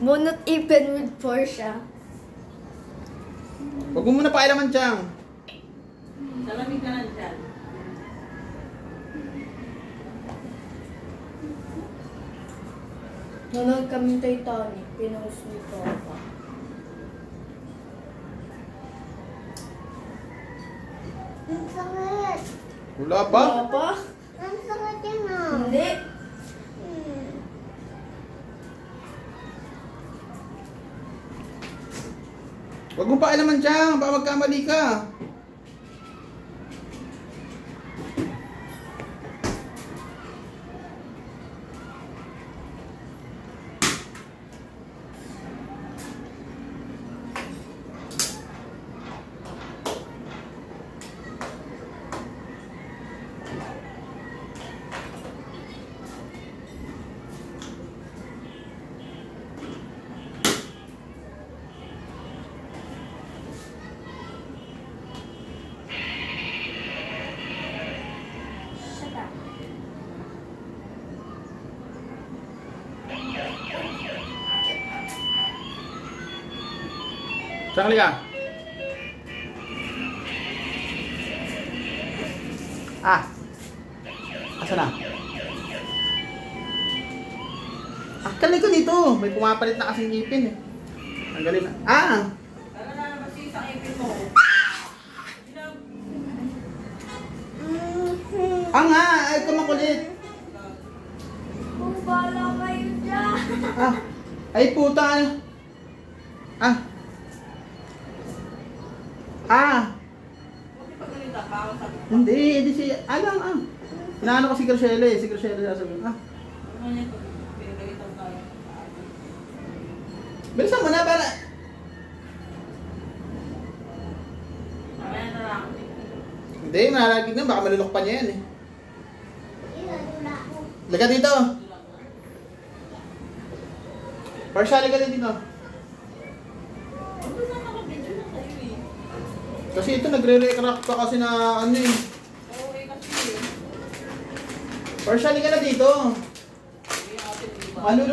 Will not even with Portia. Huwag mo muna pakialaman, Chang. Salamig ka lang dyan. Nanonood kami Titanic. Pinost ni Papa. Ang sakit. Wala pa? Wala pa? Ang sakit yan ah. Hindi. Huwag mo pakialaman, Chang. Baka magkamali ka. Chang, halika. Asa na? Akala ko dito. May pumapalit na kasing ipin eh. Ang galing na. Tara na naman siya sa ipin mo. Nga! Ay, kumakulit. Kung bala kayo dyan. Ay, puta. Buti pag ganito, baka sabi ko. Hindi siya. Inaano ko si Graciela eh. Si Graciela sasabihin, Ano niya ito? Pinagalitan tayo. bilisan mo na para. Mamaya na lang. Hindi, malagig na. Baka malulok pa niya yan eh. Ilalula ko. Laga dito. Partially ka din dito. Ano na nakabidyo na kayo eh? Kasi ito nagre-retract pa kasi na ano eh. Okay kasi eh. Partially ka na dito. Hindi natin iba. Malulunok